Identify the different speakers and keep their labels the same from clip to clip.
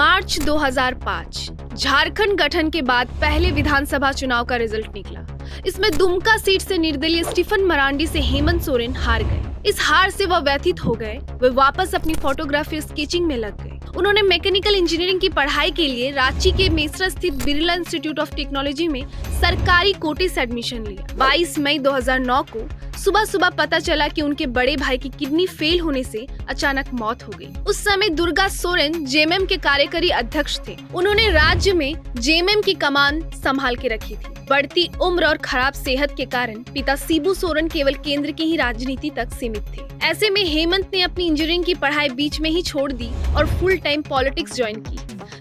Speaker 1: मार्च 2005 झारखंड गठन के बाद पहले विधानसभा चुनाव का रिजल्ट निकला। इसमें दुमका सीट से निर्दलीय स्टीफन मरांडी से हेमंत सोरेन हार गए। इस हार से वह व्यथित हो गए। वे वापस अपनी फोटोग्राफी और स्केचिंग में लग गए। उन्होंने मैकेनिकल इंजीनियरिंग की पढ़ाई के लिए रांची के मेसरा स्थित बिरला इंस्टीट्यूट ऑफ टेक्नोलॉजी में सरकारी कोटे से एडमिशन लिया। 22 मई 2009 को सुबह सुबह पता चला कि उनके बड़े भाई की किडनी फेल होने से अचानक मौत हो गई। उस समय दुर्गा सोरेन जेएमएम के कार्यकारी अध्यक्ष थे। उन्होंने राज्य में जेएमएम की कमान संभाल के रखी थी। बढ़ती उम्र और खराब सेहत के कारण पिता शिबू सोरेन केवल केंद्र की ही राजनीति तक सीमित थे। ऐसे में हेमंत ने अपनी इंजीनियरिंग की पढ़ाई बीच में ही छोड़ दी और फुल टाइम पॉलिटिक्स ज्वाइन की।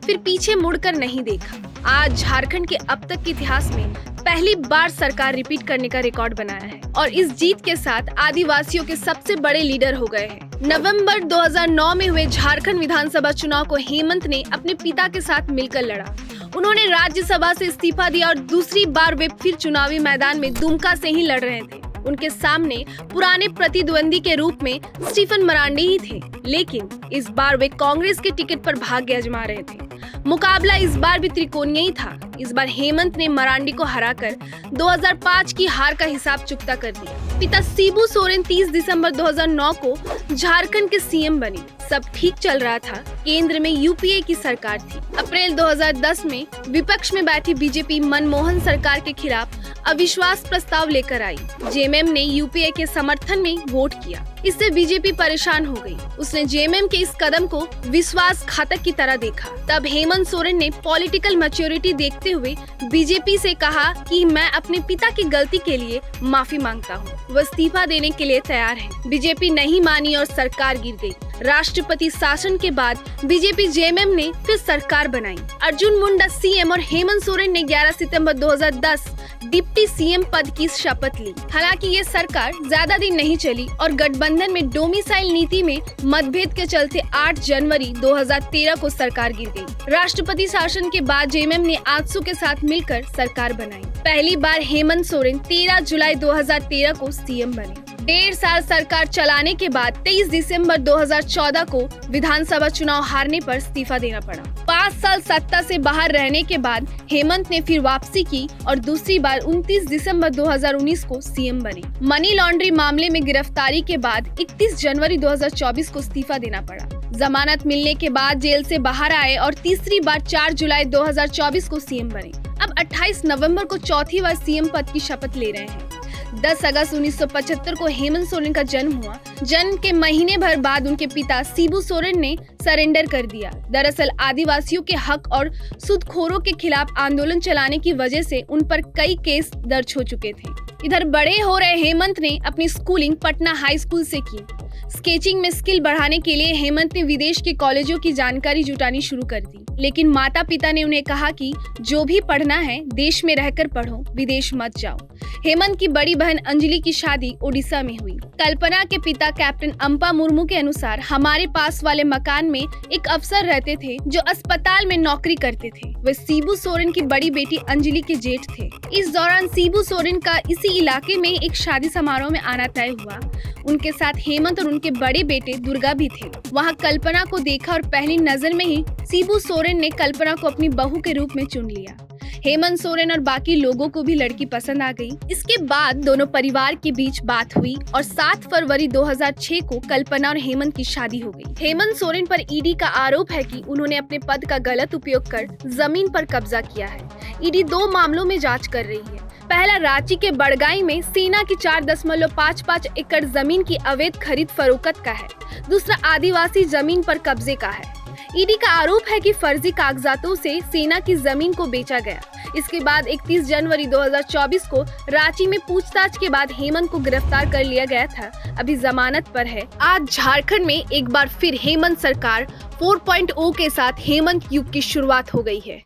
Speaker 1: फिर पीछे मुड़कर नहीं देखा। आज झारखंड के अब तक के इतिहास में पहली बार सरकार रिपीट करने का रिकॉर्ड बनाया है और इस जीत के साथ आदिवासियों के सबसे बड़े लीडर हो गए हैं। नवंबर 2009 में हुए झारखंड विधानसभा चुनाव को हेमंत ने अपने पिता के साथ मिलकर लड़ा। उन्होंने राज्यसभा से इस्तीफा दिया और दूसरी बार वे फिर चुनावी मैदान में दुमका से ही लड़ रहे थे। उनके सामने पुराने प्रतिद्वंदी के रूप में स्टीफन मरांडी ही थे, लेकिन इस बार वे कांग्रेस के टिकट पर भाग्य आजमा रहे थे। मुकाबला इस बार भी त्रिकोणीय ही था। इस बार हेमंत ने मरांडी को हराकर 2005 की हार का हिसाब चुकता कर दिया। पिता शिबू सोरेन 30 दिसंबर 2009 को झारखंड के सीएम बने। सब ठीक चल रहा था। केंद्र में यूपीए की सरकार थी। अप्रैल 2010 में विपक्ष में बैठी बीजेपी मनमोहन सरकार के खिलाफ अविश्वास प्रस्ताव लेकर आई। जेएमएम ने यूपीए के समर्थन में वोट किया। इससे बीजेपी परेशान हो गई। उसने जेएमएम के इस कदम को विश्वासघातक की तरह देखा। तब हेमंत सोरेन ने पॉलिटिकल मैच्योरिटी देखते हुए बीजेपी से कहा कि मैं अपने पिता की गलती के लिए माफी मांगता हूँ। वह इस्तीफा देने के लिए तैयार है। बीजेपी नहीं मानी और सरकार गिर गई। राष्ट्रपति शासन के बाद बीजेपी जेएमएम ने फिर सरकार बनाई। अर्जुन मुंडा सीएम और हेमंत सोरेन ने 11 सितंबर 2010 डिप्टी सीएम पद की शपथ ली। हालांकि ये सरकार ज्यादा दिन नहीं चली और गठबंधन में डोमिसाइल नीति में मतभेद के चलते 8 जनवरी 2013 को सरकार गिर गई। राष्ट्रपति शासन के बाद जेएमएम ने आजसू के साथ मिलकर सरकार बनाई। पहली बार हेमंत सोरेन 13 जुलाई 2013 को सीएम बने। 1.5 साल सरकार चलाने के बाद 23 दिसंबर 2014 को विधानसभा चुनाव हारने पर इस्तीफा देना पड़ा। 5 साल सत्ता से बाहर रहने के बाद हेमंत ने फिर वापसी की और दूसरी बार 29 दिसंबर 2019 को सीएम बने। मनी लॉन्ड्री मामले में गिरफ्तारी के बाद 31 जनवरी 2024 को इस्तीफा देना पड़ा। जमानत मिलने के बाद जेल से बाहर आए और तीसरी बार 4 जुलाई 2024 को सीएम बने। अब 28 नवंबर को चौथी बार सीएम पद की शपथ ले रहे हैं। 10 अगस्त 1975 को हेमंत सोरेन का जन्म हुआ। जन्म के महीने भर बाद उनके पिता शिबू सोरेन ने सरेंडर कर दिया। दरअसल आदिवासियों के हक और सूदखोरों के खिलाफ आंदोलन चलाने की वजह से उन पर कई केस दर्ज हो चुके थे। इधर बड़े हो रहे हेमंत ने अपनी स्कूलिंग पटना हाई स्कूल से की। स्केचिंग में स्किल बढ़ाने के लिए हेमंत ने विदेश के कॉलेजों की जानकारी जुटानी शुरू कर दी, लेकिन माता पिता ने उन्हें कहा कि जो भी पढ़ना है देश में रहकर पढ़ो, विदेश मत जाओ। हेमंत की बड़ी बहन अंजलि की शादी ओडिशा में हुई। कल्पना के पिता कैप्टन अम्पा मुर्मू के अनुसार हमारे पास वाले मकान में एक अफसर रहते थे जो अस्पताल में नौकरी करते थे। वे शिबू सोरेन की बड़ी बेटी अंजलि के जेठ थे। इस दौरान शिबू सोरेन का इसी इलाके में एक शादी समारोह में आना तय हुआ। उनके साथ हेमंत और उनके बड़े बेटे दुर्गा भी थे। वहाँ कल्पना को देखा और पहली नजर में ही शिबू सोरेन ने कल्पना को अपनी बहू के रूप में चुन लिया। हेमंत सोरेन और बाकी लोगों को भी लड़की पसंद आ गई। इसके बाद दोनों परिवार के बीच बात हुई और 7 फरवरी 2006 को कल्पना और हेमंत की शादी हो गई। हेमंत सोरेन पर ईडी का आरोप है कि उन्होंने अपने पद का गलत उपयोग कर जमीन पर कब्जा किया है। ईडी 2 मामलों में जांच कर रही है। पहला रांची के बड़गाई में सेना की 4.55 एकड़ जमीन की अवैध खरीद फरोख्त का है। दूसरा आदिवासी जमीन पर कब्जे का है। ईडी का आरोप है कि फर्जी कागजातों से सेना की जमीन को बेचा गया। इसके बाद 31 जनवरी 2024 को रांची में पूछताछ के बाद हेमंत को गिरफ्तार कर लिया गया था। अभी जमानत पर है। आज झारखंड में एक बार फिर हेमंत सरकार 4.0 के साथ हेमंत युग की शुरुआत हो गई है।